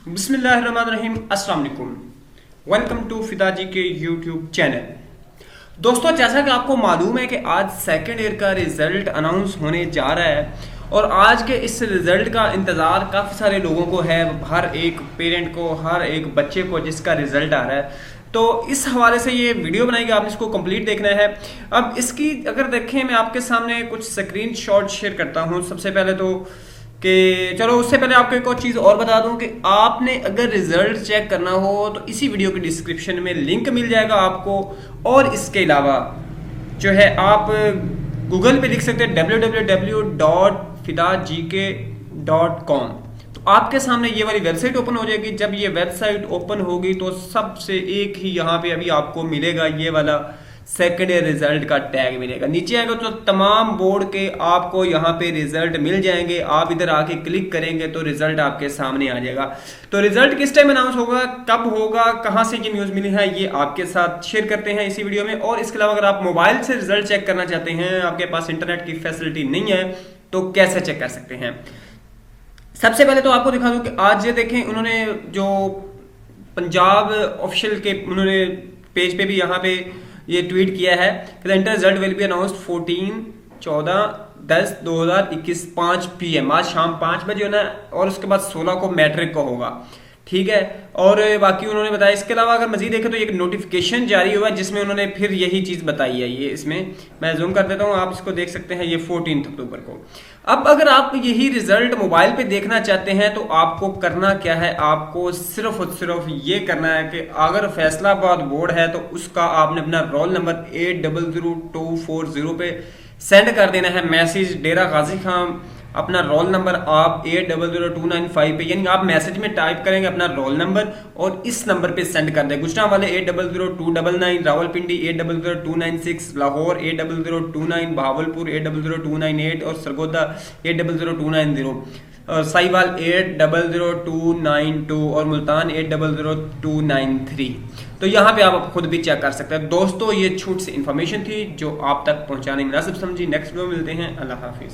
बिस्मिल्लाहिर्रहमानिर्रहीम, अस्सलाम वालेकुम। वेलकम टू फिदाजी के यूट्यूब चैनल। दोस्तों, जैसा कि आपको मालूम है कि आज सेकेंड ईयर का रिजल्ट अनाउंस होने जा रहा है और आज के इस रिजल्ट का इंतज़ार काफ़ी सारे लोगों को है, हर एक पेरेंट को, हर एक बच्चे को जिसका रिजल्ट आ रहा है। तो इस हवाले से ये वीडियो बनाई गई, आपने इसको कंप्लीट देखना है। अब इसकी अगर देखें, मैं आपके सामने कुछ स्क्रीन शॉट शेयर करता हूँ। सबसे पहले तो कि चलो उससे पहले आपको एक और चीज़ और बता दूं कि आपने अगर रिजल्ट चेक करना हो तो इसी वीडियो के डिस्क्रिप्शन में लिंक मिल जाएगा आपको। और इसके अलावा जो है आप गूगल पे लिख सकते हैं www.fidajk.com। तो आपके सामने ये वाली वेबसाइट ओपन हो जाएगी। जब ये वेबसाइट ओपन होगी तो सबसे एक ही यहाँ पे अभी आपको मिलेगा ये वाला सेकेंड ईयर रिजल्ट का टैग मिलेगा। नीचे आएगा तो तमाम बोर्ड के आपको यहाँ पे रिजल्ट मिल जाएंगे। आप इधर आके क्लिक करेंगे तो रिजल्ट आपके सामने आ जाएगा। तो रिजल्ट किस टाइम अनाउंस होगा, कब होगा, कहाँ से ये न्यूज़ मिली है, ये आपके साथ शेयर करते हैं इसी वीडियो में। और इसके अलावा अगर आप मोबाइल से रिजल्ट चेक करना चाहते हैं, आपके पास इंटरनेट की फैसिलिटी नहीं है, तो कैसे चेक कर सकते हैं। सबसे पहले तो आपको दिखा दूं कि आज ये देखें, उन्होंने जो पंजाब ऑफिशियल के उन्होंने पेज पे भी यहाँ पे ये ट्वीट किया है कि the inter result will be announced 14/10/2021 5 PM, आज शाम 5 बजे होना है। और उसके बाद 16 को मैट्रिक को होगा, ठीक है। और बाकी उन्होंने बताया, इसके अलावा अगर मजीद देखें तो एक नोटिफिकेशन जारी हुआ जिसमें उन्होंने फिर यही चीज़ बताई है। ये इसमें मैं जूम कर देता हूँ, आप इसको देख सकते हैं, ये 14 अक्टूबर को। अब अगर आप यही रिजल्ट मोबाइल पे देखना चाहते हैं तो आपको करना क्या है, आपको सिर्फ और सिर्फ ये करना है कि अगर फैसलाबाद बोर्ड है तो उसका आपने अपना रोल नंबर 800240 पे सेंड कर देना है मैसेज। डेरा गाजी खान अपना रोल नंबर आप 800295 पे, यानी आप मैसेज में टाइप करेंगे अपना रोल नंबर और इस नंबर पे सेंड कर दें। गुजरांवाले 800299, रावलपिंडी 800296, लाहौर 800229, बहावलपुर 800298 और सरगोदा 800290, साहिवाल 800292 और मुल्तान 800293। तो यहाँ पे आप खुद भी चेक कर सकते हैं। दोस्तों, ये छूट से इंफॉर्मेशन थी जो आप तक पहुँचाने मुनासिब समझी। नेक्स्ट वीडियो मिलते हैं। अल्लाह हाफिज़।